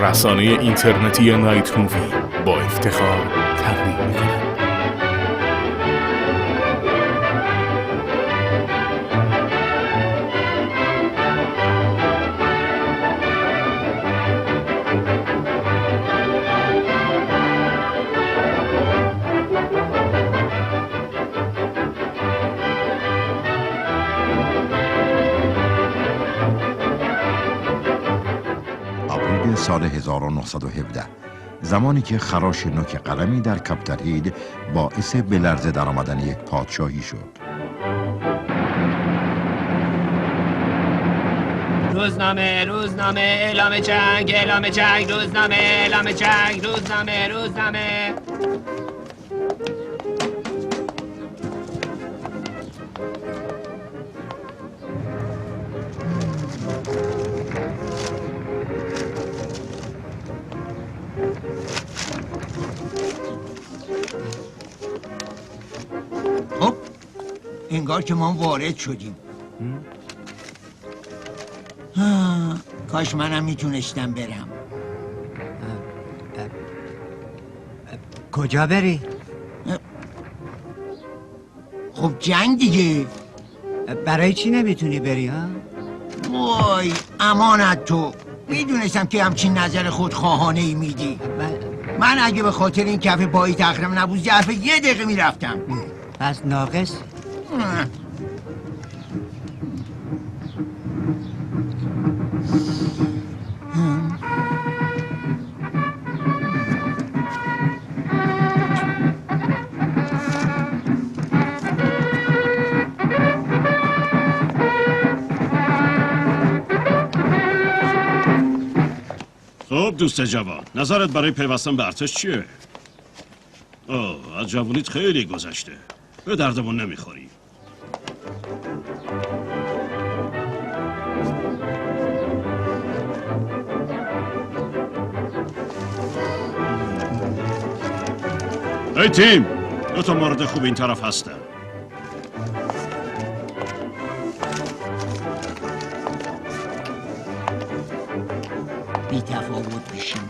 رسانه اینترنتی نایت مووی با افتخار تقدیم می‌کند. سال 1917 زمانی که خراش نوک قلمی در کپتر هید باعث به لرزه در آمدن یک پادشاهی شد. روزنامه اعلام جنگ روزنامه اعلام جنگ روزنامه خب انگار که ما وارد شدیم. کاش منم میتونستم برم. کجا بری؟ خب جنگ دیگه. برای چی نمیتونی بری ها؟ وای امانت تو میدونستم که همچین نظر خودخواهانه ای میدی. من اگه به خاطر این کف پایی تخرم نبود ظرف 1 دقیقه میرفتم. پس ناقص. خب دوست جوان، نظرت برای پیوستن به ارتش چیه؟ از جوانیت خیلی گذشته، به دردمون نمیخوری. ای تیم، 2 مورد خوب این طرف هستن. بی تفاوت بشیم.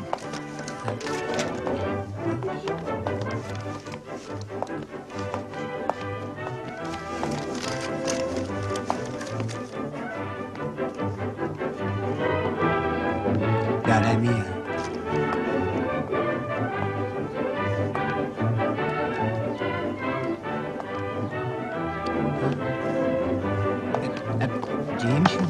دلمیه جیمشون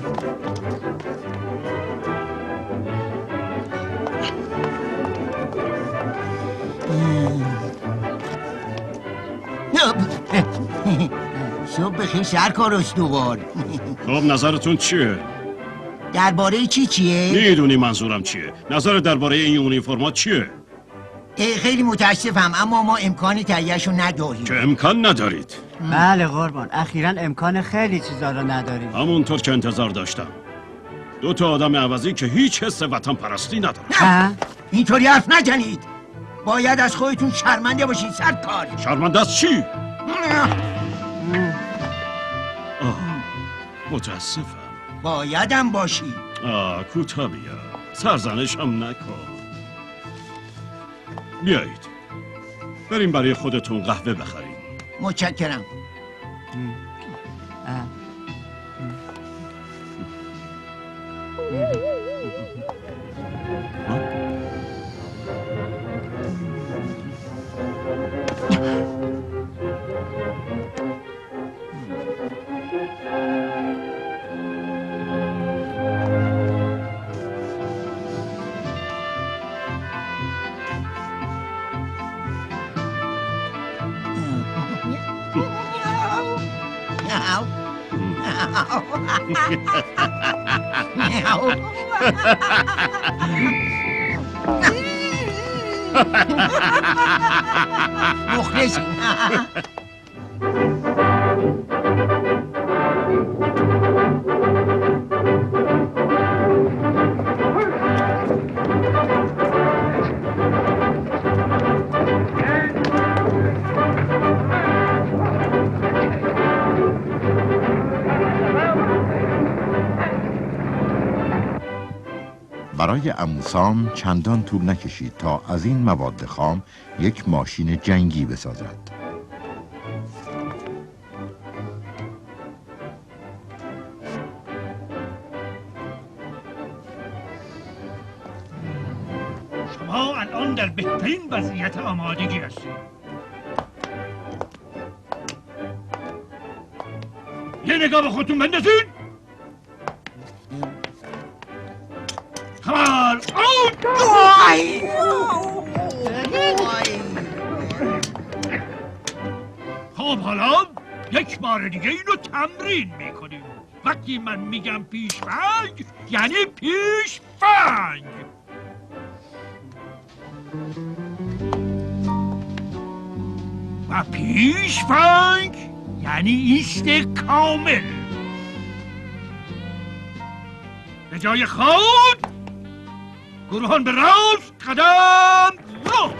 صبح بخیر سرکار استوار. خب نظرتون چیه؟ درباره چیه؟ میدونی منظورم چیه؟ نظر درباره این یونیفرمات چیه؟ خیلی متاسفم اما ما امکان تهیه‌شو نداریم. که امکان ندارید؟ بله قربان، اخیراً امکان خیلی چیزا رو نداریم. همونطور که انتظار داشتم. 2 آدم عوضی که هیچ حس وطن پرستی ندارن. ها؟ اینطوری حرف نزنید. باید از خودتون شرمنده باشید سرکار. شرمنده از چی؟ متاسفم. بایدم باشی. کوتا بیا، سرزنش هم نکن. بیایید بریم برای خودتون قهوه بخریم. متشکرم. مخلص. برای عموسام چندان طول نکشید تا از این مواد خام یک ماشین جنگی بسازد. شما الان در بهترین وضعیت آمادگی هستید. یه نگاه به خودتون بندازید. خبر خب حالا یک بار دیگه اینو تمرین میکنیم. وقتی من میگم پیشفنگ یعنی پیشفنگ. و پیشفنگ یعنی ایست کامل. به جای خود گروهان به راست قدم رو.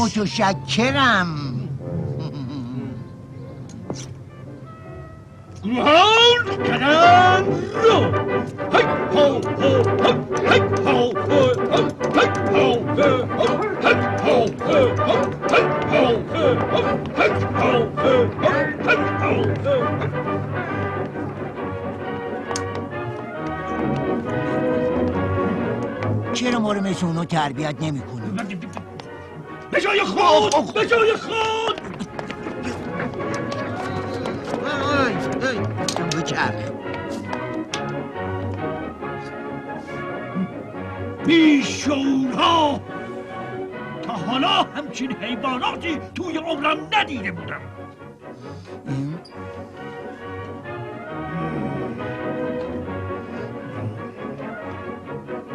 متشکرم. گروهان قدم رو. هی هو هو هی هو هو هی هو هو هی هو هو هی هو هو هی هو. چرا ما رو مثل اونا تربیت نمی کنی؟ به جای خود! به جای خود! بچرخ. بیشعورها! تا حالا همچین حیواناتی توی عمرم ندیده بودم.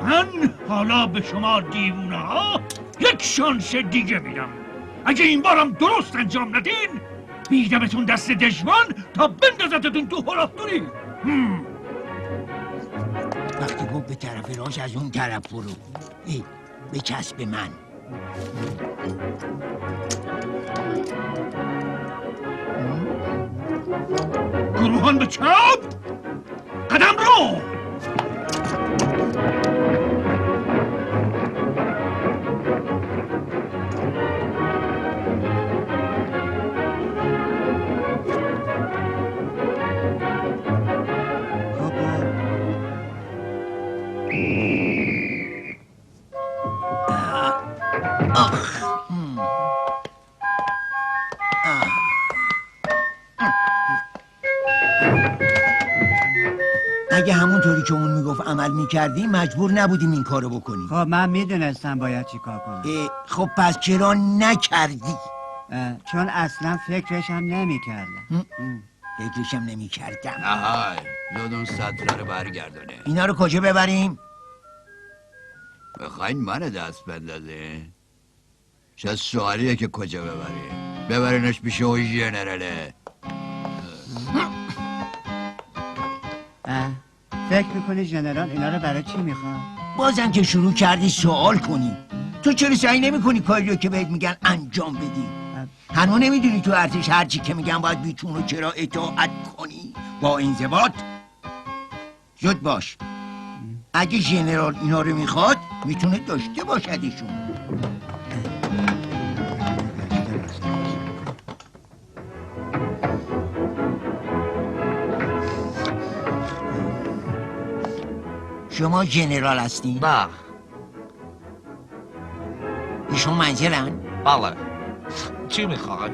من حالا به شما دیوونه ها یک شانس دیگه میدم. اگه این بارم درست انجام ندین میدمتون دست دشمن تا بندازتتون تو هلافتونی. وقتی گفت به طرف راش از اون طرف برو. بچسب به من. گروهان به چپ قدم رو. اگه همونطوری که اون میگفت عمل میکردی مجبور نبودیم این کارو بکنیم. خب من میدونستم باید چی کار کنم. خب پس چرا نکردی؟ چون اصلا فکرش هم نمی کردم. فکرشم نمی کردم. آهای زود اون سطلا رو برگردونه. اینا رو کجا ببریم؟ بخواین من دست بندازه چه سوالیه که کجا ببریم؟ ببرینش پیش اون ژنراله. فکر میکنی ژنرال اینا رو برای چی میخواد؟ بازم که شروع کردی سوال کنی. تو چرا سعی نمی کنی کاری رو که بهت میگن انجام بدی؟ هنوز نمیدونی تو ارتش هرچی که میگن باید بیتون رو چرا اطاعت کنی؟ با انضباط زود باش. اگه ژنرال اینا رو میخواد میتونه داشته باشدشون. شما ژنرال هستی؟ نه. ایشون منزلن؟ بله. چی میخوای؟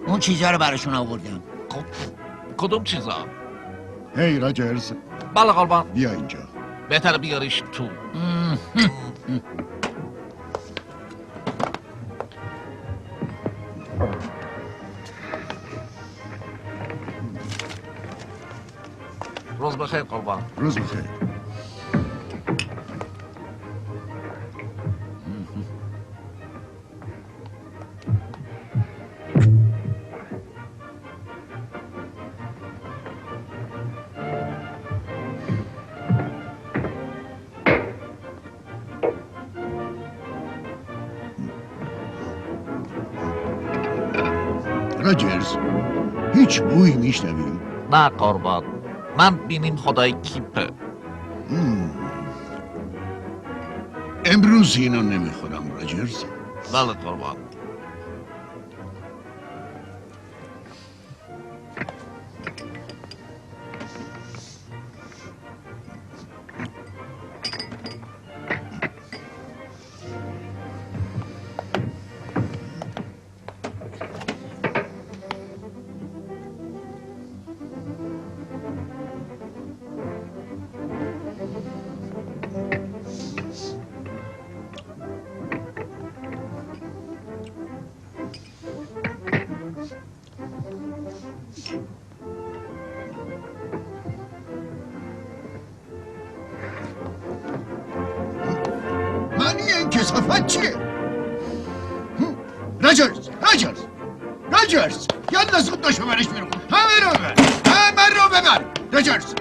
اون چیزها رو براشون آوردم. خب کدوم چیزا؟ هی راجرز بله قربان. بیا اینجا. بهتره بیاریش تو. روز بخیر قربان. روز بخیر. راجرز هیچ بویی میشنویم؟ نه قربان، من بینیم خدای کیپه. امروز اینا نمیخورم راجرز. بله قربان. معنی این کسافت چیه؟ راجرز یالا زود داشت ببرش بیرون. همه رو ببر راجرز.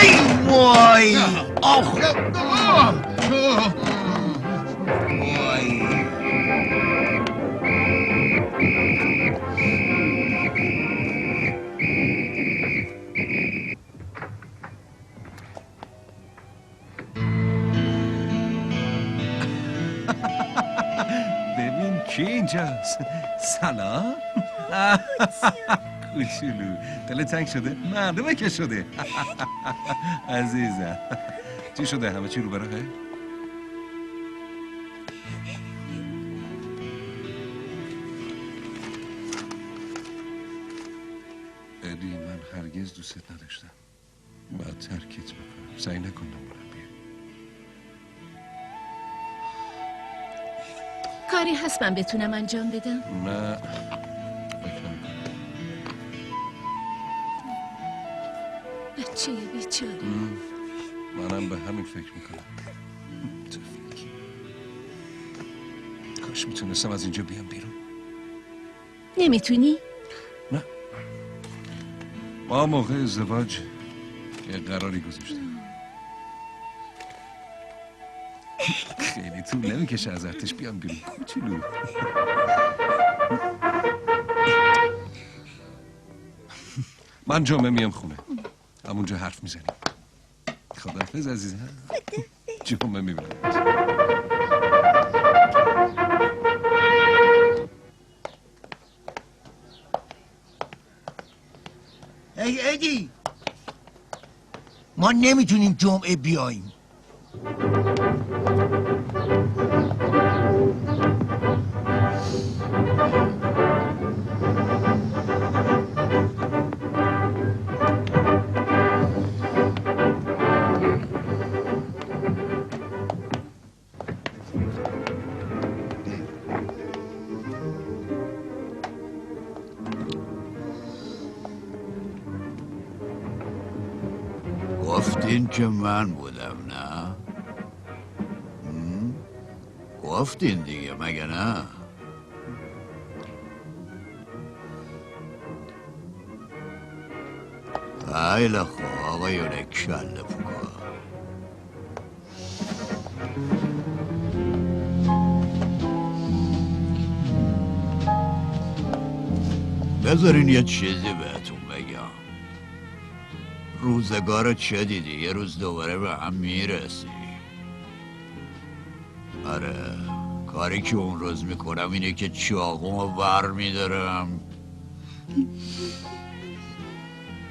ای وای آخ ببین کی اینجاست. سلام. کوچولو دل تنگ شده؟ معلومه که شده. عزیزم چی شده؟ همه چی رو براهه؟ ادی من هرگز دوستت نداشتم. باید ترکت بکنم. سعی نکن دنبالم بیا. کاری هست من بتونم انجام بدم؟ نه فکر نمی‌کنم. بچه بیچاره. منم به همین فکر میکنم. تفلک. کاش میتونستم از اینجا بیام بیرون. نمیتونی؟ نه ما موقع ازدواج یه قراری گذاشتیم. خیلی طول نمیکشه از ارتش بیام بیرون کوچولو. من جمعه میام خونه همونجا حرف میزنیم. خداحافظ عزیزم. جمعه میبینم. ای ادی ما نمیتونیم جمعه بیاییم. گفتین که من بودم نه؟ گفتین دیگه مگه نه؟ خیلی خوب آقایون کله پوکا. بذارین یه چیزی بهتون بگم. روزگار چه دیدی؟ یه روز دوباره به هم میرسی. آره کاری که اون روز میکنم اینه که چاقومو ور میدارم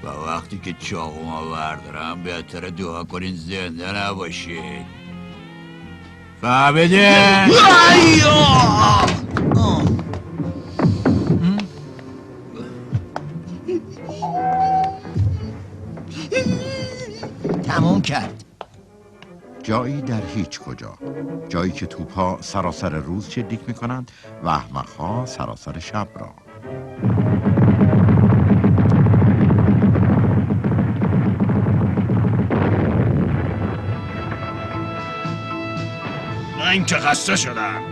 و وقتی که چاقومو وردارم بهتره دعا کنین زنده نباشید. فهمیدین؟ تموم کرد. جایی در هیچ کجا، جایی که توپ‌ها سراسر روز شلیک می‌کنند و احمق‌ها سراسر شب را. من که خسته شدم.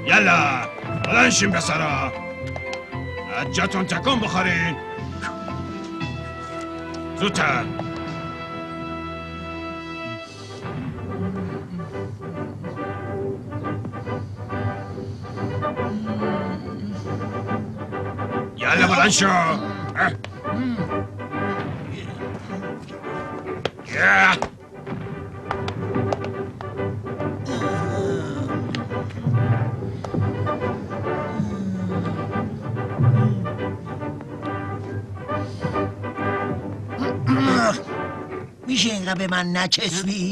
یلا بلند شیم پسرا، از جاتون تکون بخورین. زودتر. کله بلند شو. میشه اینقدر به من نچسبی؟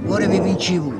برو ببین چی بود.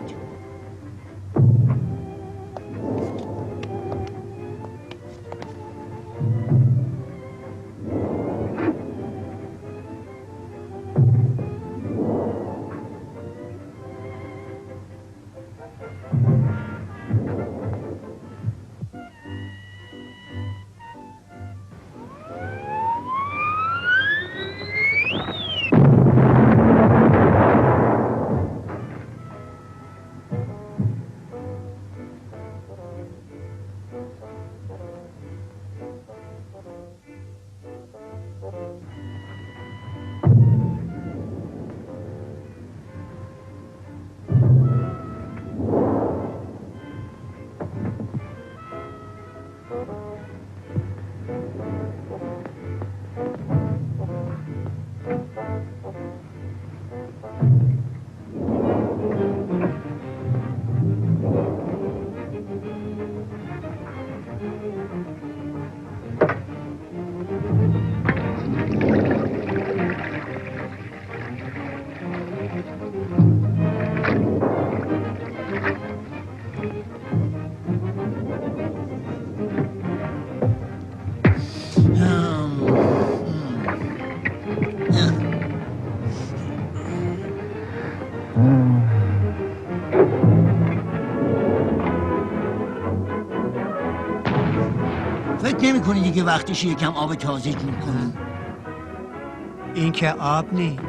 فکر نمی کنی دیگه وقتش یکم آب تازه جور کنی؟ این که آب نیست،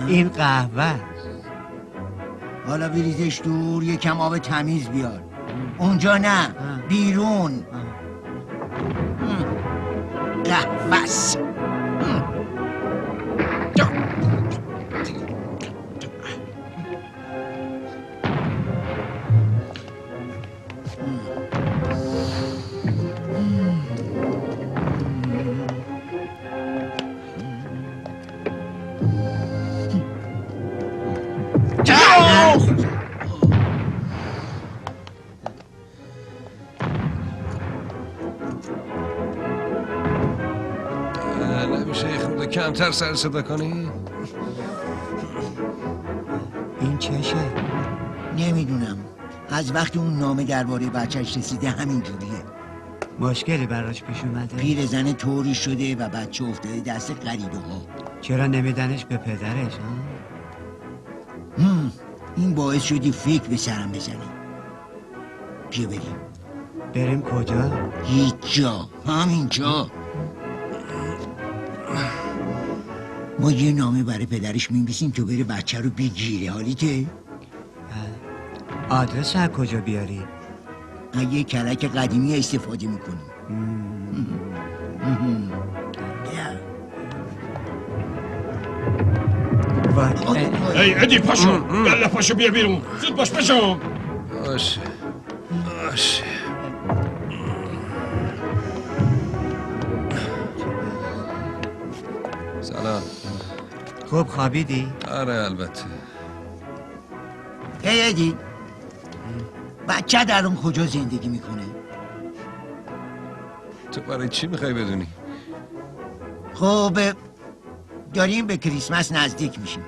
این قهوه است. حالا بریزش دور، یکم آب تمیز بیار. اونجا نه، بیرون. قهوه است. نمیشه یه خورده کمتر سر صدا کنی؟ این چشه؟ نمیدونم. از وقتی اون نامه درباره بچهش رسیده همین جوریه. مشکلی براش پیش اومده؟ پیرزن طوری شده و بچه افتاده دست غریبه ها. چرا نمیدنش به پدرش ها؟ این باعث شدی فکر به سرم بزنی. بیا بریم. بریم کجا؟ هیچ جا، همینجا. ما یه نامه برای پدرش می‌نویسیم تو بره بچه رو بگیره. حالیته؟ آدرس از کجا بیاری؟ یه کلک قدیمی استفاده میکنیم. ای ادی پاشو، گله پاشو بیا بیرون. زود باش پاشو. باشه باشه. سلام. خوب خوابیدی؟ آره البته. ای ادی، بچه در اون کجا زندگی میکنه؟ تو برای چی میخوای بدونی؟ خب داریم به کریسمس نزدیک میشیم.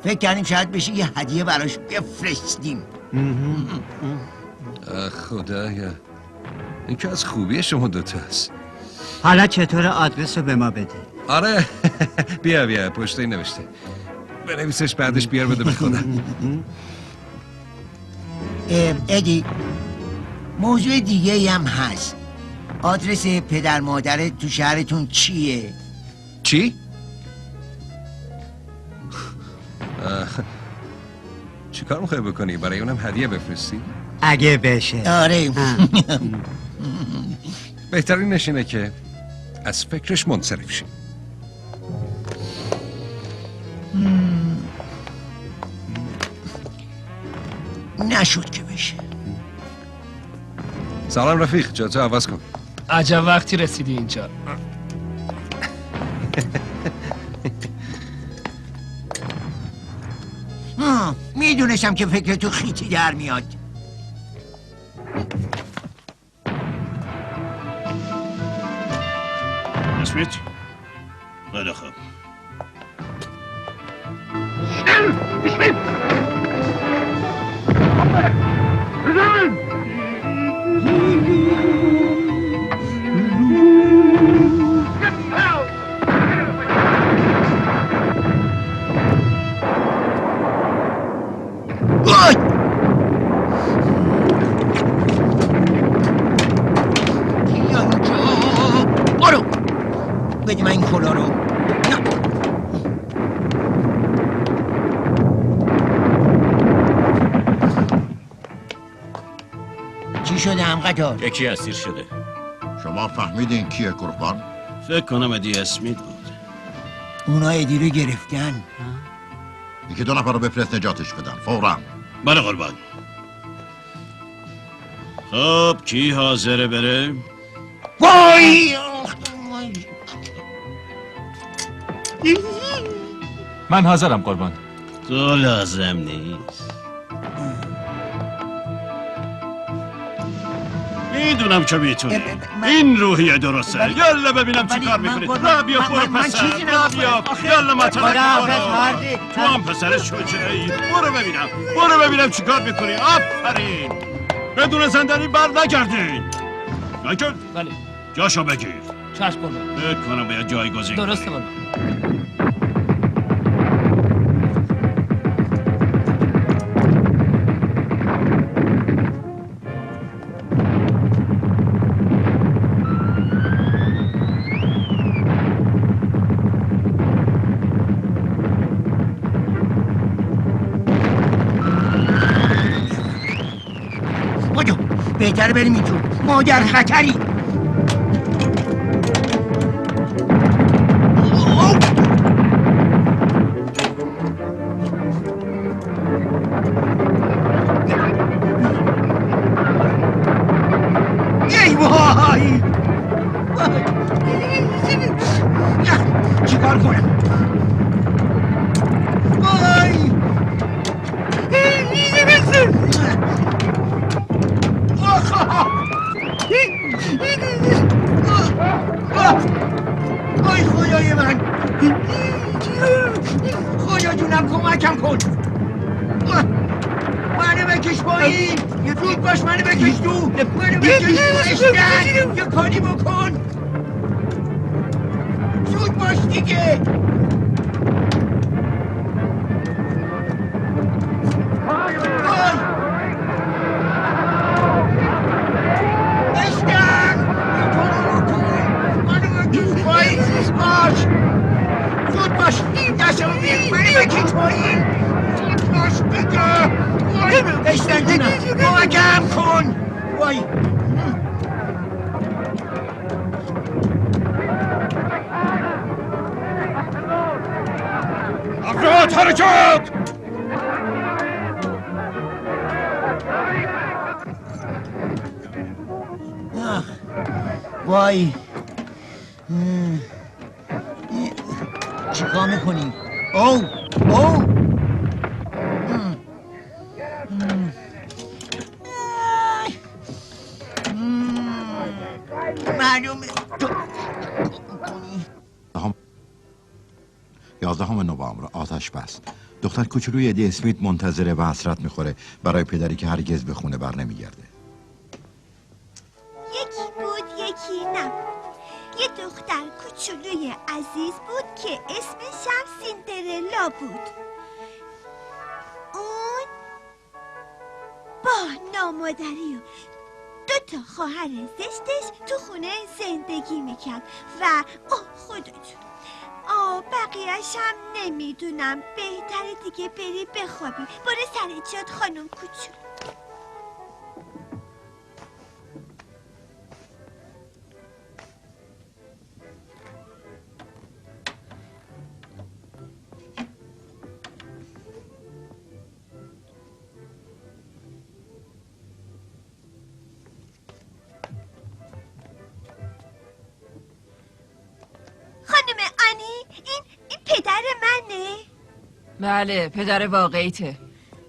فکر کردیم شاید بشه یه هدیه براش بفرستیم. خدایا، این که از خوبی شما دوتا است. حالا چطور آدرس رو به ما بدی؟ آره بیا پشته نوشته. بنویسش بعدش بیار بده به خودم. ادی، موضوع دیگه هم هست. آدرس پدر مادرت تو شهرتون چیه؟ چی؟ چی کار میخوای بکنی؟ برای اونم هدیه بفرستی؟ اگه بشه. آره. بهترین نشینه که از فکرش منصرف شی. نشد که بشه. سلام رفیق، جاتو عوض کن. عجب وقتی رسیدی اینجا. میدونستم که فکر تو خیتی در میاد. اسمیت؟ خیلی خوب. برو بدی من این کلا رو. چی شده هم قطار؟ یکی اسیر شده. شما فهمیدین کیه قربان؟ فکر کنم ادی اسمیت بود. اونا ادی رو گرفتن. یکی 2 نفر رو بفرست نجاتش بدن فوراً. بله قربان. خب کی حاضره بره؟ وای! من حاضرم قربان. تو لازم نیست. میدونم که میتونی. این روحیه درسته. یالا ببینم چی کار میکنی. را بیا برو پسر. را بیا. یالا مطلق برو. تو هم پسر شجاعی. برو ببینم چی کار میکنی. آفرین. بدون زندانی بر نگردین. نگرد. بله. جاشو بگیر. چشم قربان. فکر کنم باید جایگزین کنی. درسته قربان. بهتره بریم اینجور. ما در خطری. ای وای! چیکار کنم؟ وای! آی خدای من، خدا جونم کمکم کن. منو بکش پایین. زود باش منو بکش تو. منو بکش تو اشتن. یه کاری بکن. زود باش دیگه. زود باش دستم بیر منی بکش پایین. زود باش دیگه. اشتن جونم کمکم کن. وای افراد حرکت. وای چیکار میکنی؟ او معلومه تو 11 نوامبر آتش بس. دختر کوچولوی ادی اسمیت منتظره و حسرت میخوره برای پدری که هرگز به خونه بر نمیگرده. یکی بود یکی نبود. یه دختر کوچولوی عزیز بود که اسمش هم سیندرلا بود. اون با نامادری و 2 خواهر زشتش تو خونه زندگی میکرد و خدا جون بقیهش هم نمیدونم. بهتره دیگه بری بخوابی. برو سر جات خانم کوچولو. پدر منه؟ بله پدر واقعیته.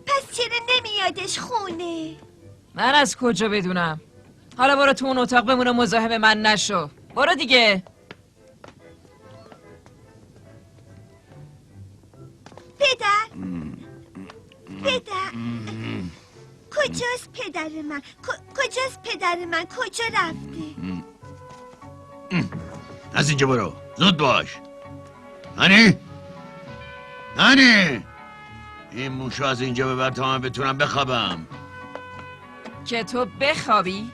پس چرا نمیادش خونه؟ من از کجا بدونم؟ حالا برو تو اون اتاق بمون و مزاحم من نشو. برو دیگه. پدر کجاست پدر من؟ کجاست پدر من؟ کجا رفته؟ از اینجا برو زود باش. هنی این موشو از اینجا ببر تا من بتونم بخوابم. که تو بخوابی؟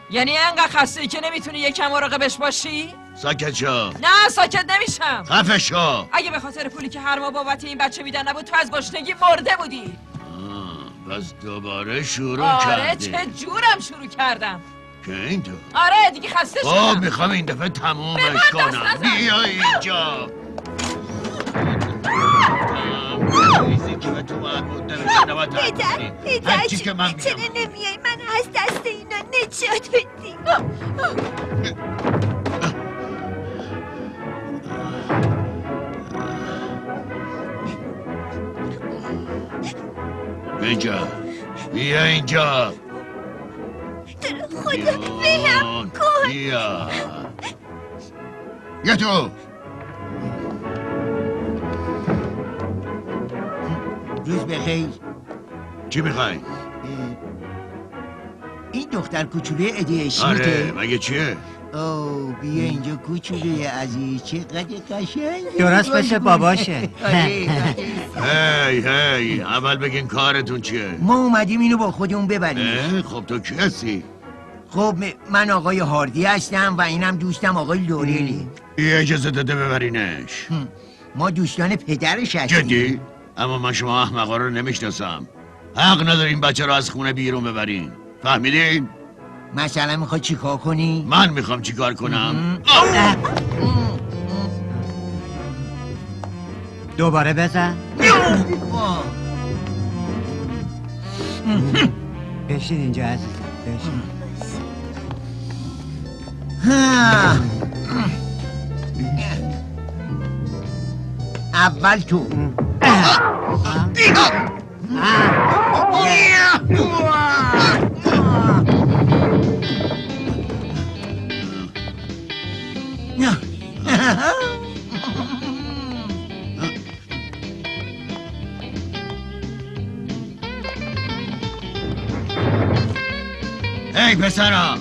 یعنی انقدر خسته ای که نمیتونی یکم مراقبش باشی؟ ساکت شو. نه ساکت نمیشم. خفه شو. اگه به خاطر پولی که هر ماه بابت این بچه میدن نبود تو از گشنگی مرده بودی. بس دوباره شروع کردی. آره چه جورم شروع کردم که اینطور؟ آره دیگه خسته شدم. خب میخوام این دفعه تمومش کنم. بیا اینجا. پدر چرا نمیای من از دست اینا نجات بدی؟ بیا اینجا. خدا بهم کن. بیا تو. روز بخیر. چی میخوای؟ این دختر کوچوله ادی اسمیته. آره مگه چیه؟ اوه بیا اینجا کوچوله عزیز چقدر قشنگه. درست مثل باباشه. هی اول بگین کارتون چیه؟ ما اومدیم اینو با خودمون ببریم. خب تو کی هستی؟ خب من آقای هاردی هستم و اینم دوستم آقای لورلی. اجازه داده ببرینش. ما دوستان پدرش هستیم. جدی؟ اما من شما احمقا رو نمیشناسم. حق ندارین بچه رو از خونه بیرون ببرین. فهمیدین؟ مثلا میخوای چیکار کنی؟ من میخوام چیکار کنم؟ دوباره بزن. بشین اینجا عزیزم بشین. اول تو. هی پسرا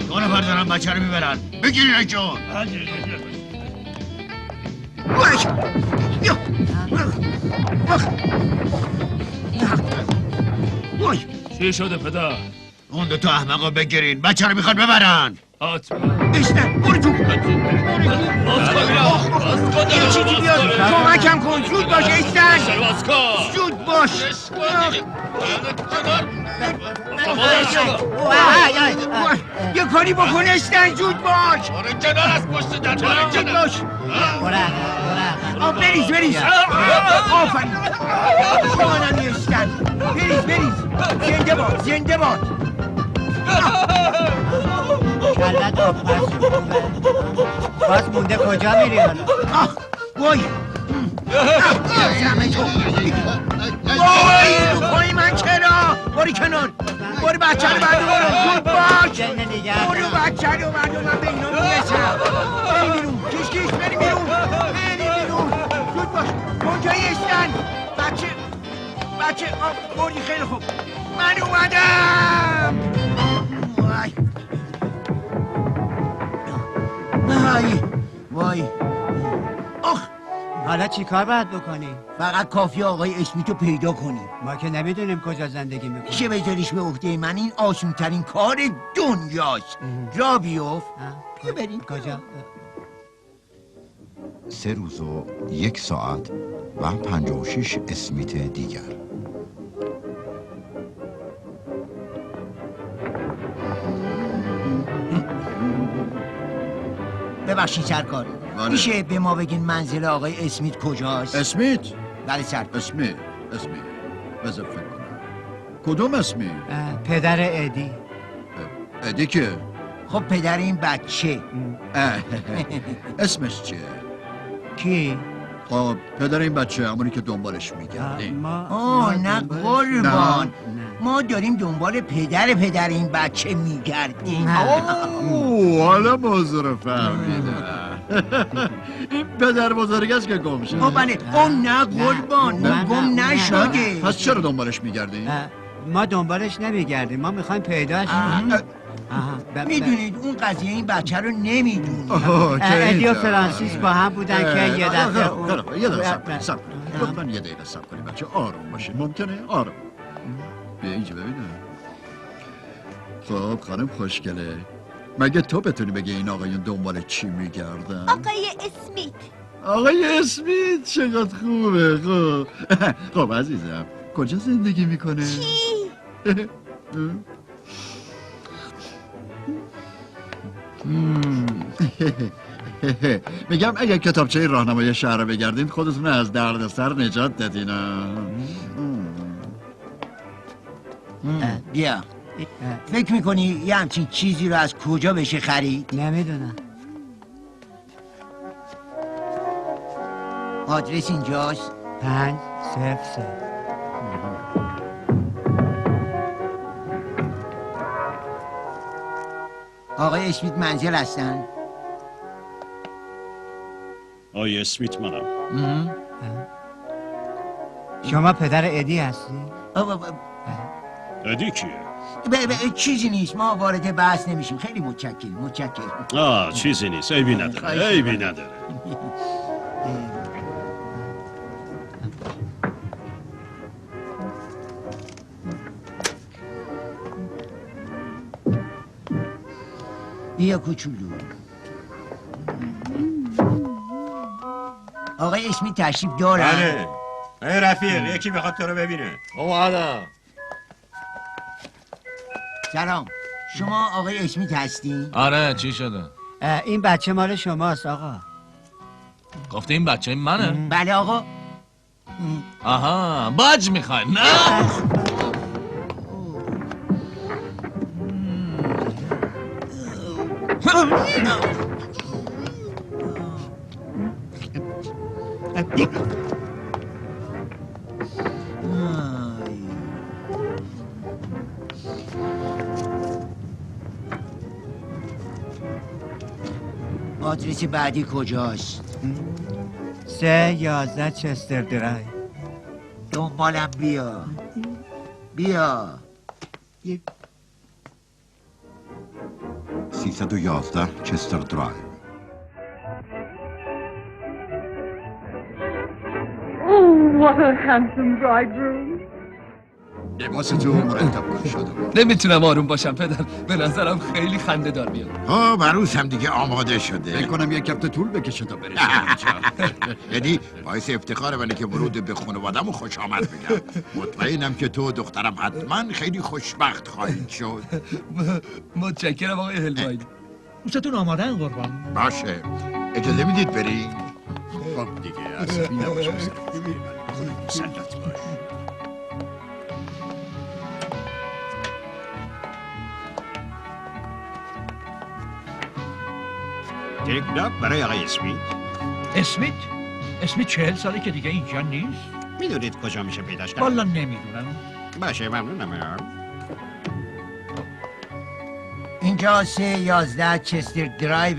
2 نفر دارن بچه رو میبرن. بگیرین جون. چی شده پدر؟ اون 2 احمقا بگیرین بچه رو میخوان ببرن. اشتن برو تو. یه چیزی بیاد کمکم کن. زود باش اشتن. زود باش. یه کاری بکن اشتن زود باش. کنار از پشت در زود باش. بریز آفرین. جانم اشتن. بریز زنده باد کلت آفرش باز مونده کجا میری حالا؟ وای زمه تو وای رو پای من چرا؟ باری کنار باری بچه رو بردارم. زود باش برو بچه رو بردار. من به اینا میرسم. بری بیرون کش بری بیرون. زود باش کجایی اشتن؟ بچه بردی خیلی خوب. من اومدم. وای حالا چی کار باید بکنی؟ فقط کافی آقای اسمیتو پیدا کنی. ما که نمیدونیم کجا زندگی میکنی. میشه بذاریش به عهده من. این آسون ترین کار دنیاست. را بیفت. بیا بریم. کجا؟ 3 روز و 1 ساعت و 56 اسمیت دیگر. ببخشید سرکار. میشه به ما بگین منزل آقای اسمیت کجاست؟ اسمیت؟ بله سرکار. اسمیت بذار فکر کنم. کدوم اسمیت؟ پدر ادی. ادی که؟ خب پدر این بچه. اسمش چیه؟ کی؟ خب پدر این بچه همونی که دنبالش میگردیم. نه قربان، ما داریم دنبال پدر این بچه میگردیم. حالا موضوع رو فهمیدم. این پدر بزرگ است که گم شده. بله. نه قربان، گم نشده. پس چرا دنبالش میگردیم؟ ما دنبالش نمیگردیم، ما میخوایم پیداش میدونید اون قضیه این بچه رو نمیدونیم. ادی و فرانسیس با هم بودن که یه دفعه یه دقیقه صبر کنید. لطفاً یه دقیقه صبر کنید بچه، آروم باشین. ممکنه؟ آروم. بیا اینجا ببینم. خب خانم خوشگله، مگه تو بتونی بگی این آقایون دنبال چی میگردن؟ آقای اسمیت. آقای اسمیت چقدر خوبه. خب عزیزم کجا زندگی میکنه؟ چی؟ میگم اگه کتابچه راهنمای شهر رو بگردین خودتون از دردسر نجات دادین. بیا فکر میکنی یه همچین چیزی رو از کجا بشه خرید؟ نمیدونم. آدرس اینجاست 503. آقای اسمیت منزل هستن؟ آقای اسمیت منم. شما پدر ادی هستی؟ ادی کیه؟ چیزی نیست، ما وارد بحث نمیشیم. خیلی متشکرم. چیزی نیست، عیبی نداره. بیا کوچولو. آقای اسمیت تشریف دارن؟ بله. ای رفیق، یکی میخواد تو رو ببینه. سلام، شما آقای اسمیت هستین؟ آره چی شده؟ این بچه مال شماست آقا. گفته این بچه منه؟ بله آقا. آها باج میخوای نه؟ آدرس بعدی کجاست؟ 311 چستر درایو. دنبالم بیا 311 چستر درایو. What a handsome bridegroom. لباس تو مرتب کن شده. نمیتونم آروم باشم پدر، به نظرم خیلی خنده دار میاد. عروس هم دیگه آماده شده. فکر کنم یک هفته طول بکشه تا برسه اینجا. یعنی باعث افتخار منه که ورود به خانواده‌مو خوش آمد بگم. مطمئنم که تو دخترم حتما خیلی خوشبخت خواهید شد. متشکرم آقای هلواید. دوستتون آمادن قربان؟ باشه، اجازه میدید بریم؟ خب دیگه عصبی نباش پسر. مسلط باش. تکناک برای آقای اسمیت. اسمیت 40 ساله که دیگه اینجا نیست. میدونید کجا میشه پیداش کرد؟ والا نمیدونم. باشه ممنونم. اینجا 311 چستر درایو.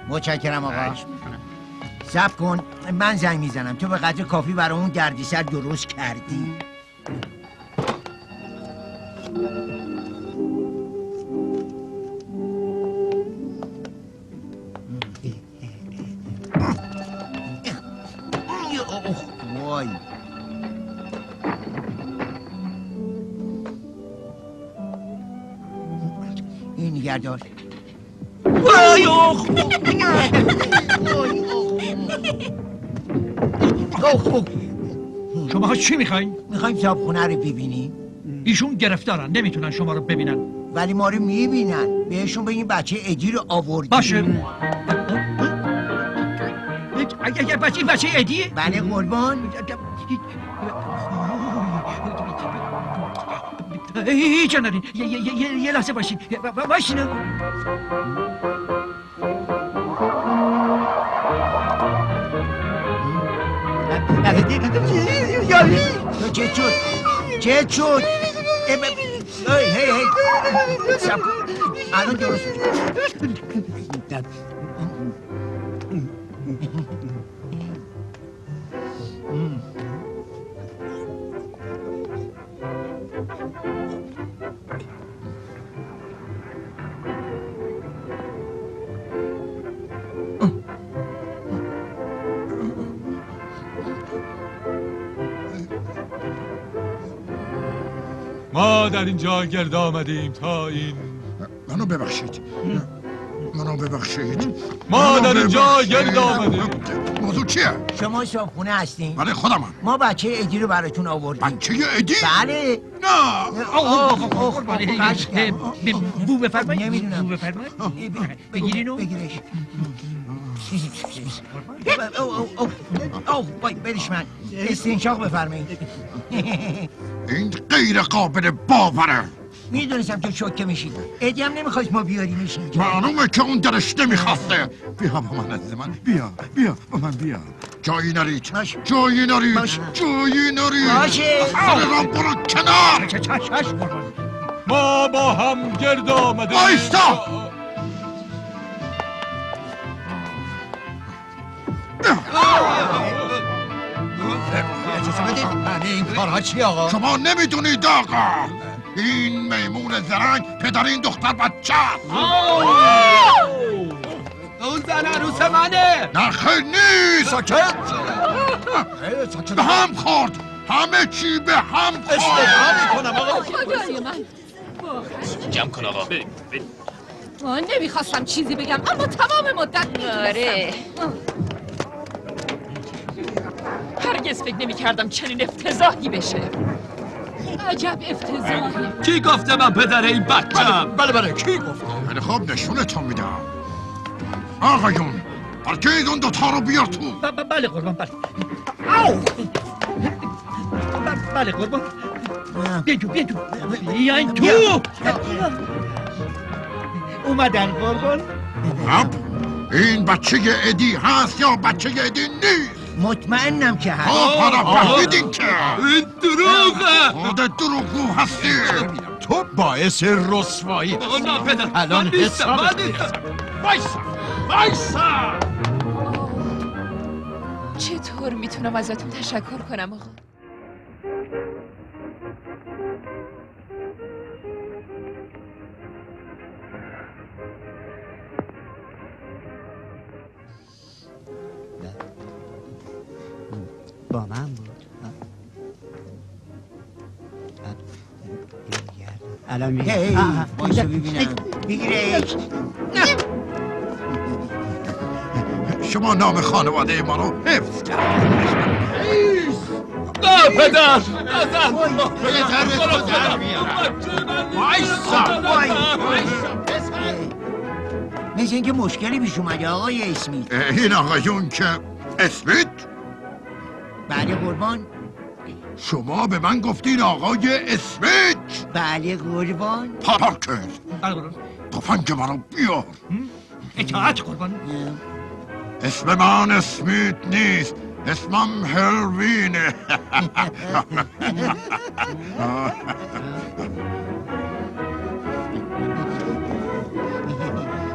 متشکرم آقا. صبر کن، من زنگ میزنم. تو به قدر کافی برای اون دردسر درست کردی. وای این نگردار. وای آخ شما ها چی میخواین؟ میخوایم صاحبخونه رو ببینیم. ایشون گرفتارن، نمیتونن شما رو ببینن. ولی ما رو میبینن. بهشون بگیم بچه ادی رو آوردیم. باشه. اگه بچه ادیه؟ بله قربان. هیچ ندارین، یه لحظه باشین. باشین. تو چه شد هی سب الان درست ما در اینجا گرد آمدیم تا این منو ببخشید ما در اینجا گرد آمدیم. موضوع چیه؟ شما صابخونه هستین؟ بله خودمم. ما بچه ادی رو براتون آوردیم. بچه ادی؟ بله. نه بو بفرمایید. نمیدونم. بو بفرمایید. بگیرینو. بگیرش. وای برش من. استنشاق بفرمایید. این غیر قابل باوره. میدونستم تو شوکه میشید. ادی هم نمیخواست ما بیاریمش اینجا. معلومه که اون درش نمیخواسته. بیا با من عزیز من. بیا با من بیا. جایی نرید. جایی نرید. باشه. سر را برو کنار. ما با هم گرد آمدیم. آیستا. اجازه بدید. این کارها چی آقا؟ شما نمیدونید آقا. این میمون زرنگ پدر این دختر بچه اون زن عروس منه. نه خیلی نیست. ساکت. به هم خورد. همه چی به هم خورد. میکنم آقا. خدای من. جمع کن آقا. من نمیخواستم چیزی بگم اما تمام مدت آره. هرگز فکر نمی‌کردم چنین افتضاحی بشه. عجب افتضاحی. کی گفته من پدر این بچه‌م؟ بله کی گفته؟ خیلی خوب نشونتون میدم. آقایون هرگز اون دوتا رو بیار تو. بله قربان بله. بله قربان. بیا تو بیاین تو. اومدن قربان. خب این بچه ادی هست یا بچه ادی نیست؟ مطمئنم که هست. فهمیدین که این دروغه. خودت دروغگو هستی. تو باعث رسوایی آقا نه پدر الان من نیستم. وایسا. چطور میتونم ازتون تشکر کنم آقا؟ با من بود. الان میگه بایستا ببینم. بگیرش. شما نام خانواده ما رو حفظ کرد. نه پدر. مثل اینکه مشکلی پیش اومده آقای اسمیت. این آقایون که اسمیت؟ بله قربان. شما به من گفتین آقای اسمیت؟ بله قربان. پارکر تفنگ منو بیار. اطاعت قربان. اسم من اسمیت نیست، اسمم هلوینه.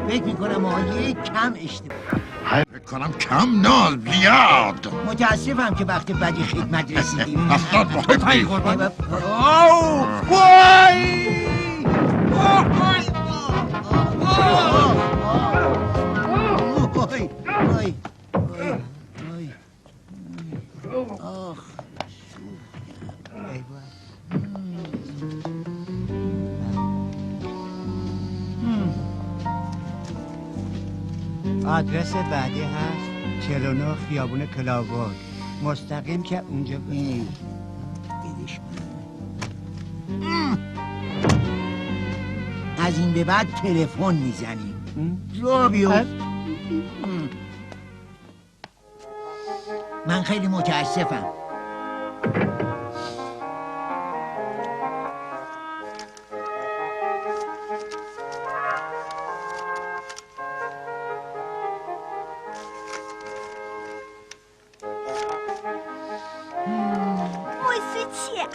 فکر میکنم آقای کم اشتباه. فکر کنم کم نه زیاد. متاسفم که وقت بدی خدمت رسیدیم. اصلا محبی قربان. آدرس بعدی هست 49 خیابون کلاورد. مستقیم که اونجا از این به بعد تلفن میزنیم. را بیفت. من خیلی متاسفم.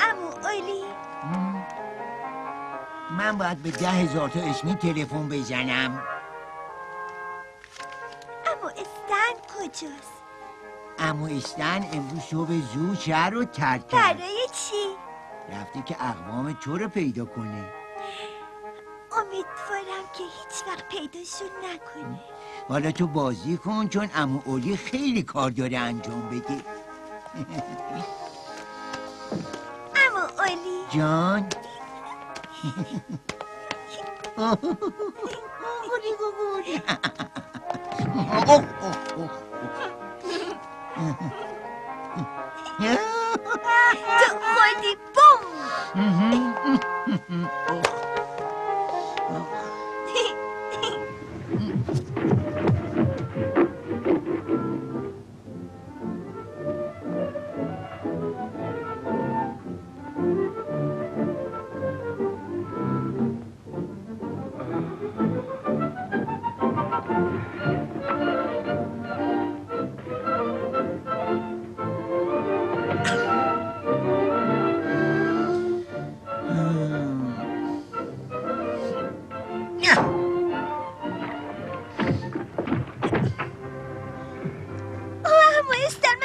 عمو اولی؟ من باید به 10,000 تا اسمی تلفن بزنم. عمو استن کجاست؟ عمو استن امروز صبح زود شهر رو ترک کرد. برای چی؟ رفته که اقوام تو رو پیدا کنه. امیدوارم که هیچ وقت پیداشون نکنه. حالا تو بازی کن چون عمو اولی خیلی کار داره انجام بده. عمو اولی جان تو خودی بوم.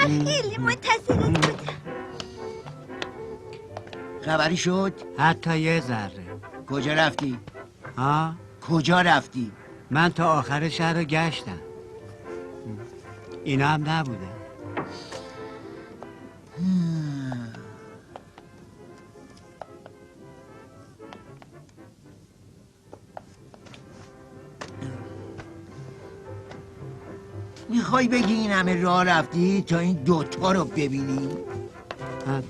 خیلی منتظرت بودم. خبری شد؟ حتی یه ذره. کجا رفتی؟ ها؟ کجا رفتی؟ من تا آخر شهر رو گشتم. اینا هم نبوده. میخوای بگی این همه راه رفتی تا این دوتا رو ببینی؟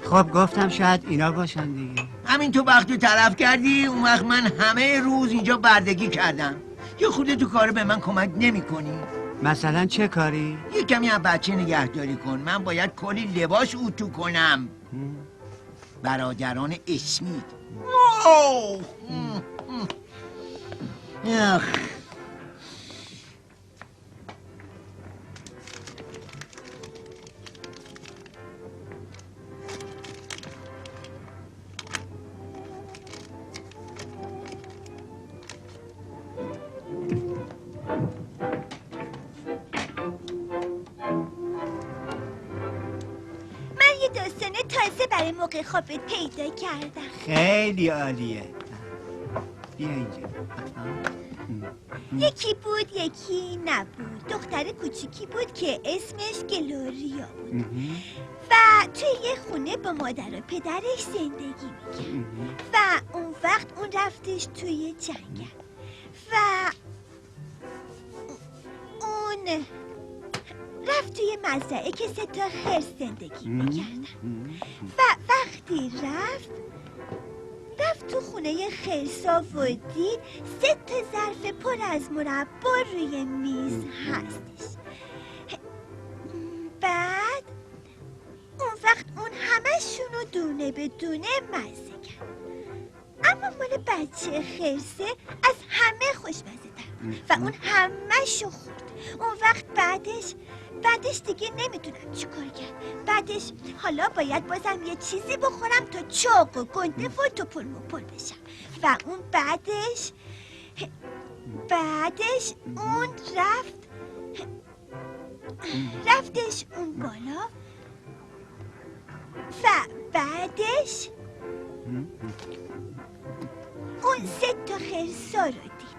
خب گفتم شاید اینا باشن دیگه. همین تو وقت رو طرف کردی اون وقت من همه روز اینجا بردگی کردم. یه خورده تو کار به من کمک نمی کنی؟ مثلا چه کاری؟ یه کمی از بچه نگهداری کن. من باید کلی لباس اتو کنم. برادران اسمیت. تازه برای موقع خوابت پیدا کردم. خیلی عالیه. بیا اینجا. یکی بود یکی نبود. دختر کوچیکی بود که اسمش گلوریا بود و توی یه خونه با مادر و پدرش زندگی میکرد و اون وقت اون رفتش توی جنگل و اون رفت توی مزرعه که 3 تا خرس زندگی میکردن و وقتی رفت تو خونه خرسا و دید 3 تا ظرف پر از مربا روی میز هستش. بعد اون وقت اون همشونو دونه به دونه مزه کرد، اما مال بچه خرسه از همه خوشمزه تر و اون همشو خورد. اون وقت بعدش دیگه نمیدونم چی کار کرد. بعدش حالا باید بازم یه چیزی بخورم تا چاق و گنده و توپل مپل بشم و اون بعدش اون رفتش اون بالا و بعدش اون 3 تا خرسا رو دید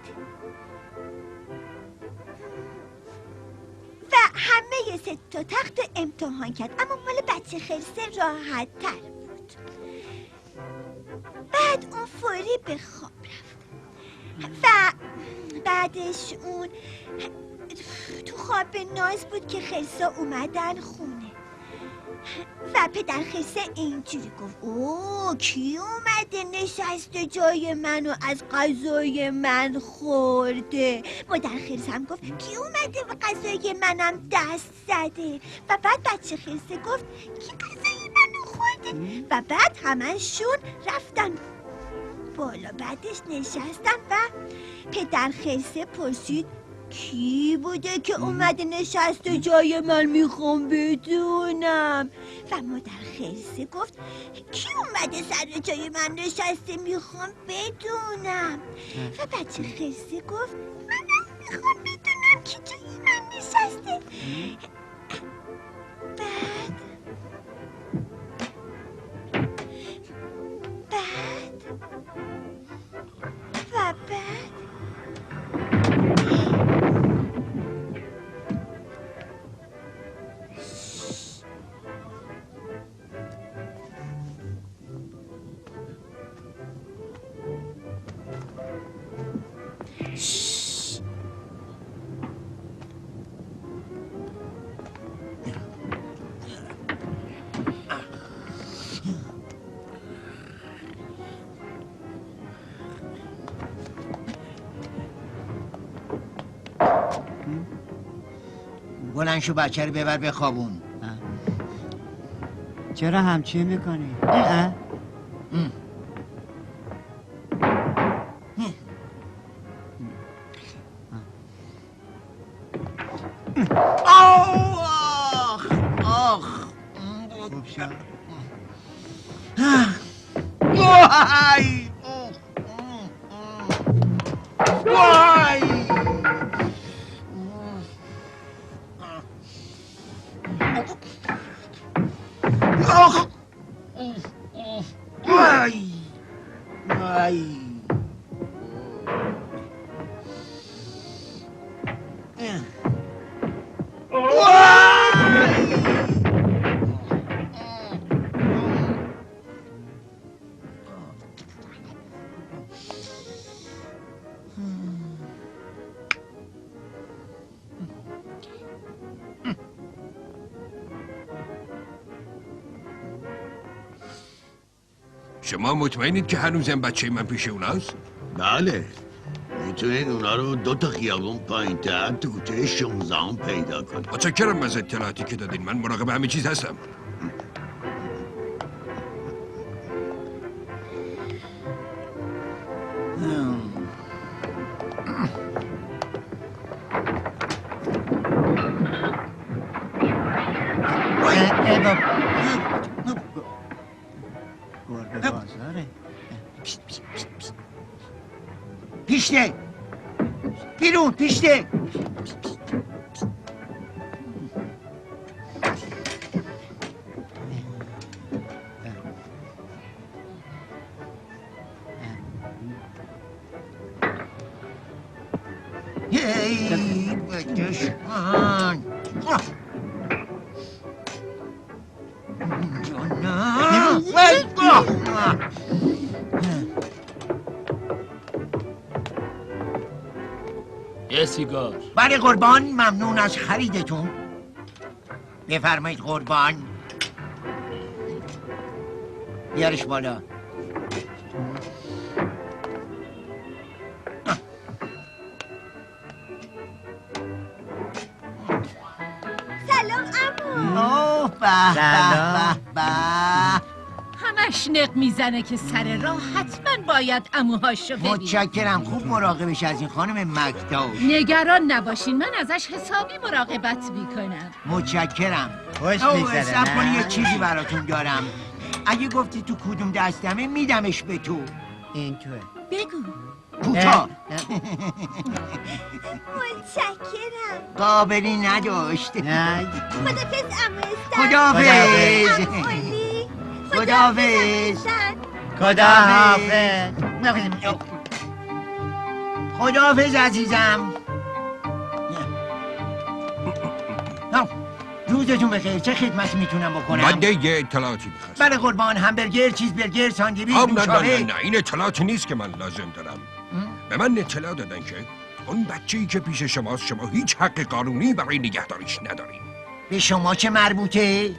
و همه 3 تا تخت امتحان کرد، اما مال بچه خرسه راحت تر بود. بعد اون فوری به خواب رفت و بعدش اون تو خواب ناز بود که خرسا اومدن خونه و پدر خرسه اینجوری گفت اوه کی اومده نشسته جای منو از غذای من خورده. مادر خرسه هم گفت کی اومده و غذای منم دست زده و بعد بچه خرسه گفت کی غذای منو خورده و بعد همشون رفتن بالا. بعدش نشستن و پدر خرسه پرسید کی بوده که اومده نشسته جای من میخوام بدونم. و مادر خرسه گفت کی اومده سر جای من نشسته میخوام بدونم. و بچه خرسه گفت منم میخوام بدونم کی جای من نشسته. بعد بلند شو بچه رو ببر بخوابون. چرا همچین میکنی؟ شما مطمئنید که هنوزم بچه من پیش اوناست؟ بله میتونید اونا رو 2 خیابون پایین تر تو کوچه 16 پیدا کنید. متشکرم از اطلاعاتی که دادین. من مراقب همه چیز هستم. پیشته بیرون پیشته. هی بکشان یه سیگار. بله قربان، ممنون از خریدتون. بفرمایید قربان. بیارش بالا. سلام عمو. اوه به به. همش نق میزنه که سر راه حتما باید عموهاشو ببینیم. متشکرم، خوب مراقبش از این خانم مکتاش. نگران نباشین، من ازش حسابی مراقبت میکنم. متشکرم. خوش میگذره. صبر کنی یه چیزی براتون دارم. اگه گفتی تو کدوم دستمه میدمش به تو. این توه. بگو. کوتاه. متشکرم. قابلی نداشت. خدافظ عمو. خدافظ. خداحافظ. خداحافظ. خداحافظ عزیزم. روزتون بخیر. چه خدمتی میتونم بکنم؟ من یه اطلاعاتی میخواستم. بله قربان، همبرگر، چیزبرگر، ساندویچ، نه این اطلاعاتی نیست که من لازم دارم. به من اطلاع دادن که اون بچه‌ای که پیش شماست شما هیچ حق قانونی برای نگهداریش ندارین. به شما چه مربوطه؟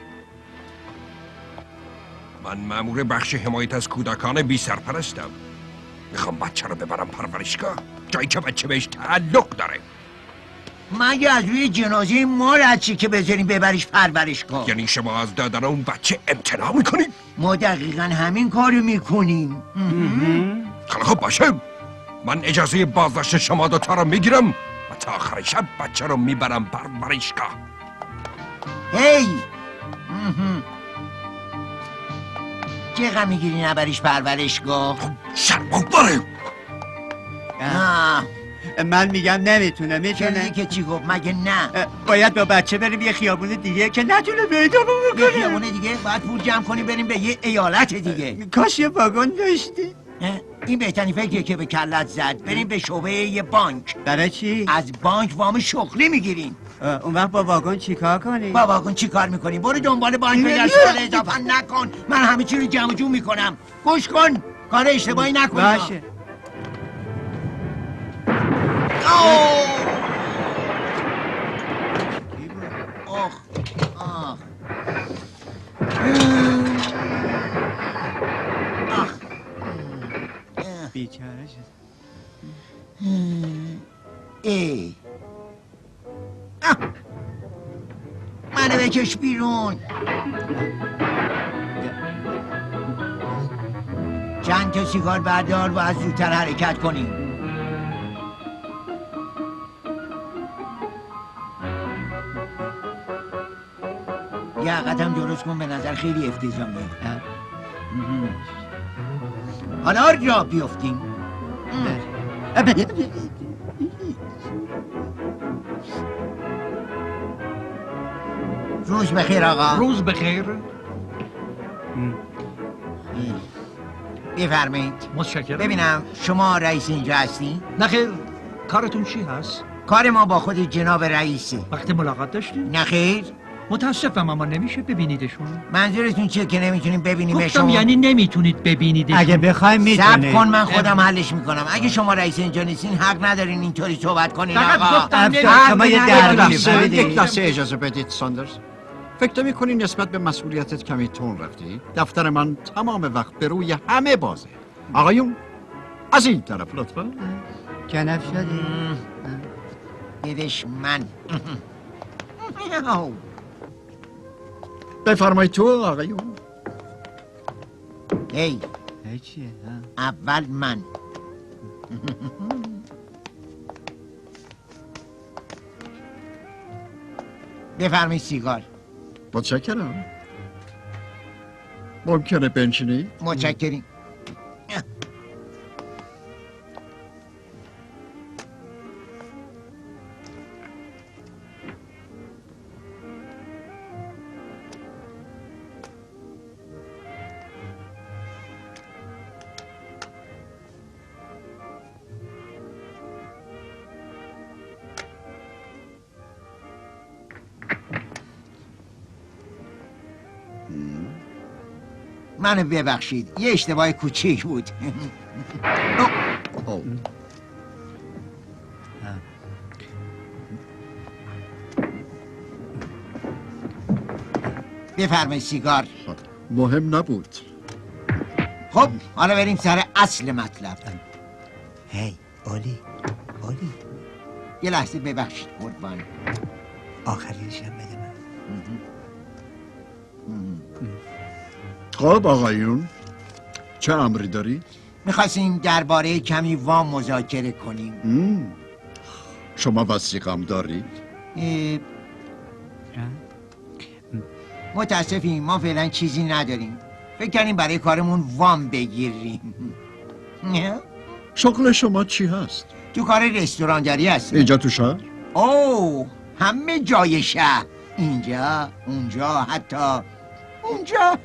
من مأمور بخش حمایت از کودکان بی سرپرستم. میخوام بچه رو ببرم پرورشگاه، جایی که بچه بهش تعلق داره. مگه از روی جنازه ما رد چی که بذاریم ببریش پرورشگاه؟ یعنی شما از دادن اون بچه امتناع میکنید؟ ما دقیقا همین کارو میکنیم. خیلی خب باشه، من اجازه بازداشت شما دوتا رو میگیرم و تا آخر شب بچه رو میبرم پرورشگاه. هی چه غم میگیری نبریش پرورشگاه؟ شرمو داره. من میگم نمیتونه. میتونه که چی گفت مگه نه؟ باید با بچه بریم یه خیابون دیگه که نتونه پیدامون بکنه. یه خیابون دیگه باید پول جمع کنیم بریم به یه ایالت دیگه. کاش یه واگن داشتی. این بهترین فکریه که به کلت زد. بریم به شعبه یه بانک. برای چی؟ از بانک وام شغلی میگیریم. اون وقت با واگن چیکار کنی؟ با واگن چیکار میکنی؟ برو دنبال بانک بگرد، سوال اضافه نکن. من همه چی رو جمع جور میکنم. گوش کن کار اشتباهی نکن. باشه. بیچاره شد. منو بکش بیرون. چند تا سیگار بردار و از زودتر حرکت کنیم. یه قدم درست کن، به نظر خیلی افتضاحه. حالا را بیفتیم. روز بخیر آقا. روز بخیر. بفرمایید. متشکرم. ببینم شما رئیس اینجا هستی؟ نه خیر. کارتون چی هست؟ کار ما با خود جناب رئیسه. وقتی ملاقات داشتیم؟ نه خیر. متاسفم اما نمیشه ببینیدشون. منظورتون چیه که نمیتونیم ببینیمشون؟ گفتم یعنی نمیتونید ببینیدشون. اگه بخوایم میتونید. صبر کن من خودم حلش میکنم. اگه شما رئیس اینجا نیستین حق ندارین اینطوری صحبت کنین آقا. شما یه یک لحظه اجازه بدید ساندرز. فکر میکنی نسبت به مسئولیتت کمی تون رفتی؟ دفتر من تمام وقت به روی همه بازه. آقایون از این طرف لطفا. کنف شدی؟ دیدش من. بفرمایید تو آقایون. هی چیه؟ اول من. بفرمایید سیگار. متشکرم. ممکنه بنشینی؟ متشکریم. منو ببخشید یه اشتباه کوچیک بود. بفرمایید سیگار. مهم نبود. خب حالا بریم سر اصل مطلب. هی اولی یه لحظه ببخشید قربان. آخریشم بده من. خب آقایون چه امری دارید؟ میخواستیم درباره کمی وام مذاکره کنیم. شما وثیقه‌ام دارید؟ متاسفیم ما فعلا چیزی نداریم. فکر کنیم برای کارمون وام بگیریم. شغل شما چی هست؟ تو کار رستورانداری هستیم. اینجا تو شهر؟ اوه همه جای شهر. اینجا اونجا حتی اونجا.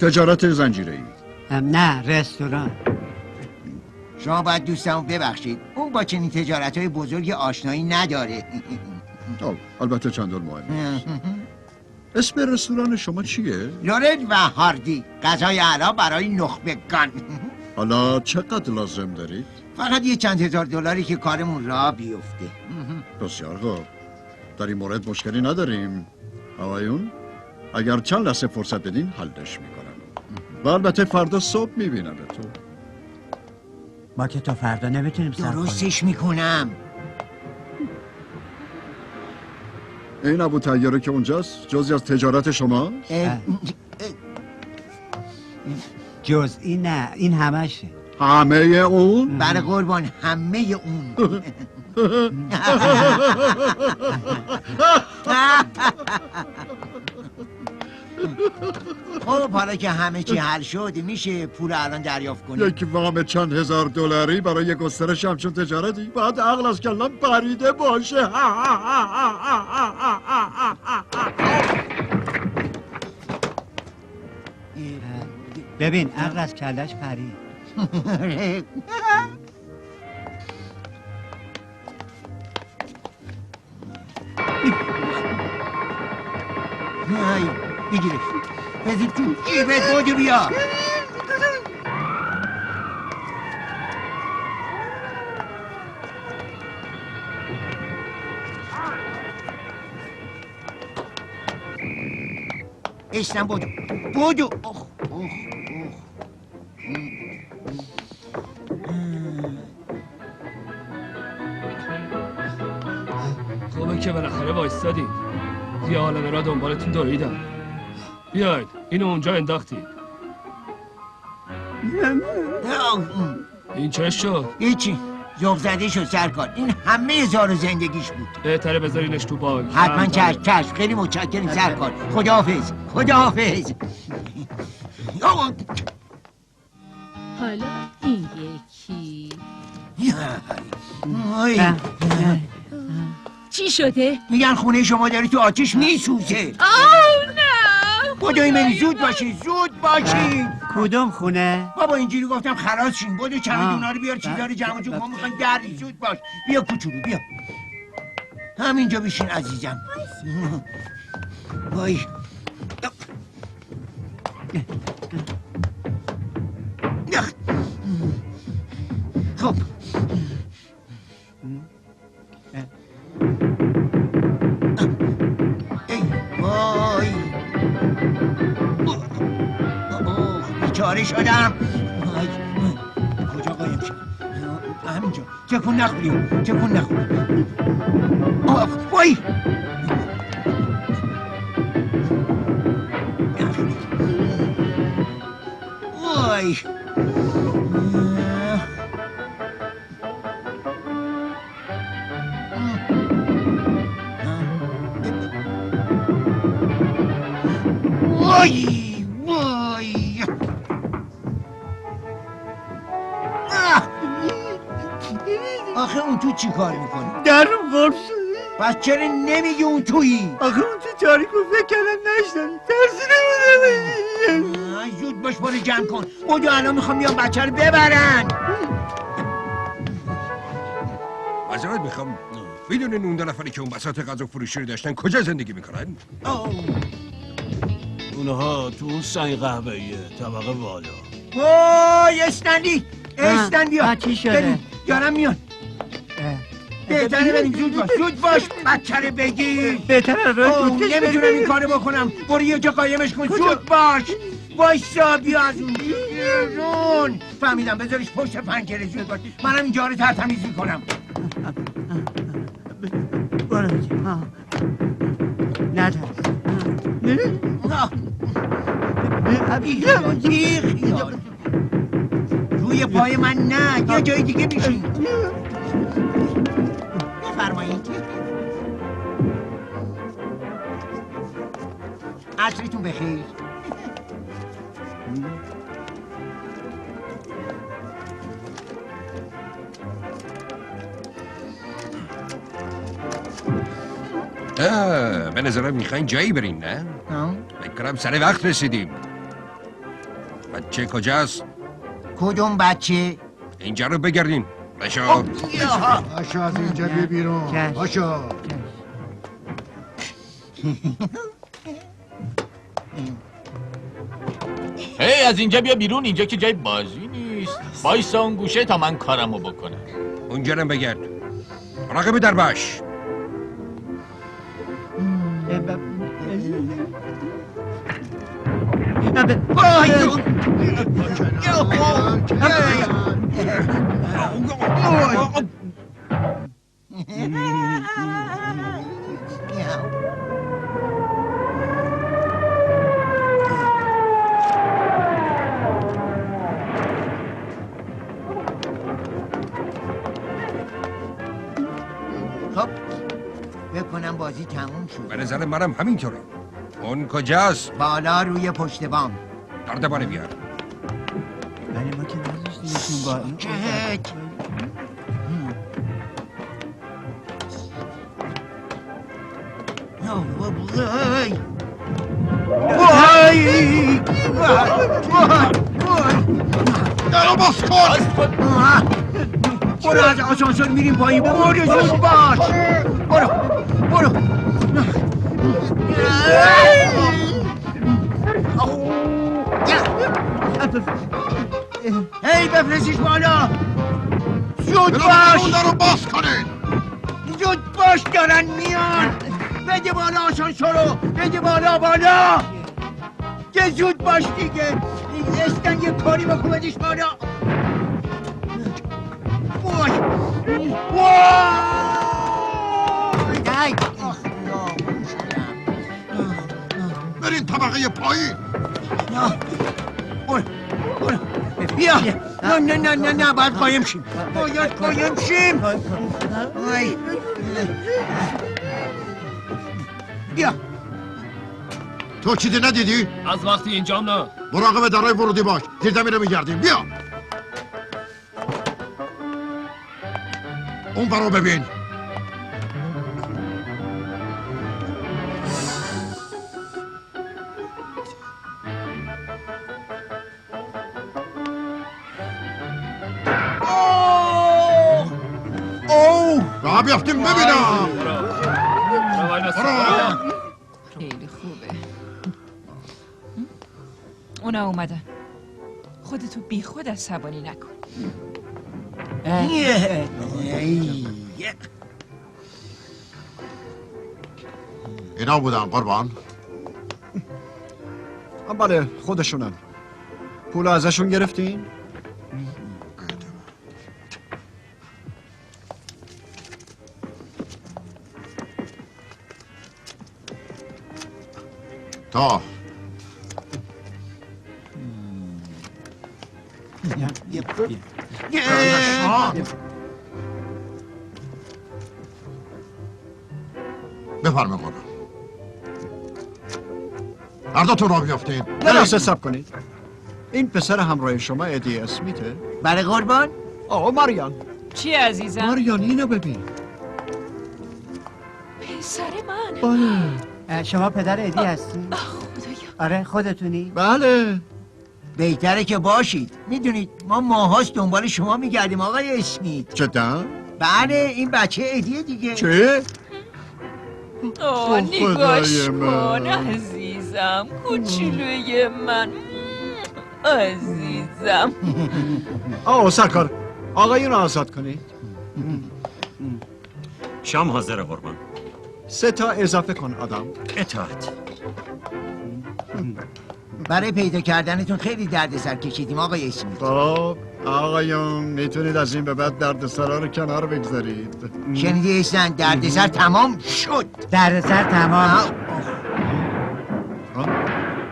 تجارت زنجیره‌ای؟ نه رستوران. شما باید دوستمو ببخشید اون با چنین تجارت‌های بزرگ آشنایی نداره. البته چندان مهم. اسم رستوران شما چیه؟ لورد و هاردی، غذای اعلی برای نخبگان. حالا چقدر لازم دارید؟ فقط یه چند هزار دلاری که کارمون راه بیفته. بسیار خوب. در این مورد مشکلی نداریم. آقایون اگر چند لحظه فرصت بدین حلش میکنم. و البته فردا صبح میبینم تو. ما که تا فردا نمیتونیم صبر کنیم. درستش میکنم. این ابو طیاره که اونجاست جزئی از تجارت شما؟ جزئی نه این همشه. همه اون؟ بله قربان همه اون. خب حالا که همه چی حل شد میشه پول الان دریافت کنیم. یک وام چند هزار دلاری برای یک گسترش همچون تجارتی باید عقل از کلم پریده باشه. ببین عقل از کلش پرید. بگیرش بزیر تو جیبت بودو بیا. اشتم بودو بودو. خوبه که بالاخره وایستادید. یه عالمه را دنبالتون دویدم. بیاید اینو اونجا انداختید. این چه شد؟ هیچی ذوق زده شد سرکار. این همه زار زندگیش بود. بهتره بذارینش تو باگ. حتما چشم. خیلی متشکرم سرکار. خداحافظ. خداحافظ. حالا این یکی چی شده؟ میگن خونه شما داره تو آتیش میسوزه. آه نه بودو من زود باشین زود باشین. کدوم خونه؟ بابا اینجوری گفتم خلاص شین. بودو چمدونا رو بیار چیزا رو جمع جور کن. میخوایم گردی زود باش. بیا کوچولو بیا. همینجا بشین عزیزم. وای خب ای وای بیچاره شدم. کجا قایم شد؟ همینجا. تکون نخوریم. تکون نخوریم. وای وای وای وای آخه اون تو چی کار میکنی؟ در قرص پس چرا نمیگی اون تویی؟ آخه اون تو تاریکو فکر کردم نشدم ترسیده بودم. زود باش برو جمع کن. بودو الان میخوام بیام بچه رو ببرن. معذرت میخوام میدونین اون دو نفری که اون بساط غذا فروشی رو داشتن کجا زندگی میکنن؟ اونها تو اون سنگ قهوه‌ایه طبقه بالا. وای استندی بیا. چی شده؟ یارم میان. بهتره بریم زود باش. زود باش بچه رو بگیر. بهتره رو نمیتونم این کارو بکنم. برو یه جا قایمش کن. زود باش. وایسا بیا از اون بیرون. فهمیدم بذارش پشت پنجره. زود باش. منم اینجا رو ترتمیز میکنم. برو نترس. روی پای من نه. یه جای دیگه بشین. بفرمایید. عصرتون بخیر. به نظرم میخواین جایی برین نه؟ بکنم سر وقت رسیدیم. بچه کجاست؟ کدوم بچه؟ اینجا رو بگردین. باشو باشو از اینجا بیا بیرون. باشو هی از اینجا بیا بیرون. اینجا که جای بازی نیست. وایسا اون گوشه تا من کارمو بکنم. اونجا رو بگرد. راقب در باش. خب بکنم بازی تموم شد. به نظر منم همینطوره. اون کجاست؟ بالا روی پشت بام. نردبانه بیار. ولی ما که نذاشتیمشون با این چهت. وای وای درو باز کن. برو از آسانسور میریم پایین. برو زود باش. برو هی بفرستیش بالا. زود باش. اون درو باز کنید. زود باش دارن میان. بده بالا آسانسورو. بده بالا که زود باش دیگه. استن یه کاری بکن بدیش بالا. وای برین طبقه پایین. برو بیا. نه باید قایم شیم. بیا. تو چیزی ندیدی؟ از وقتی اینجام نه. مراقب درای ورودی باش. زیر زمین رو میگردیم. بیا. اون برو ببین. راه بیافتیم ببینم. خیلی خوبه. اونا اومدن. خودتو بی خود عصبانی نکن. اینا بودن قربان. بله خودشونن. پول ازشون گرفتین؟ تا بفرمه قربان. هر دوتون را بیافتین. درست حساب کنید. این پسر همراه شما ادی اسمیته؟ برای قربان؟ ماریان. چی عزیزم؟ ماریان اینو ببین. پسر من. بله. شما پدر ادی هستی؟ آره خودتونی؟ بله. بهتره که باشید. میدونید ما ماهاست دنبال شما میگردیم آقای اسمیت. جدا؟ بله این بچه ادیه دیگه. چه؟ نگاش کن عزیزم. کوچولوی من عزیزم. سرکار آقایون آزاد کنید. شام حاضر قربان. 3 تا اضافه کن آدم. اطاعت. برای پیدا کردنتون خیلی دردسر کشیدیم آقای اسمیت. خب آقایون میتونید از این به بعد دردسرها رو کنار بگذارید. شنیدی ایسن دردسر تمام شد. دردسر تمام.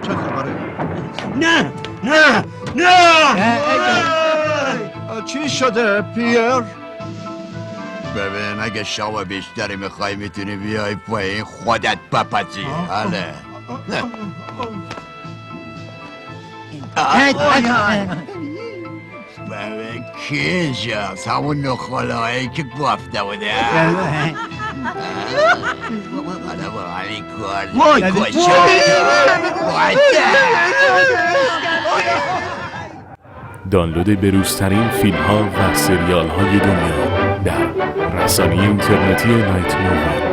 چه خبره؟ نه چی شده پیر؟ ببین اگه شام بیشتری میخوای میتونی بیای پایین خودت بپچی. بله. ببین کی اینجاست؟ همون نخاله هایی که گفته بوده. حالا با همین کار کشم. دانلود بروزترین فیلم ها و سریال های دنیا در رسانه اینترنتی نایت مووی.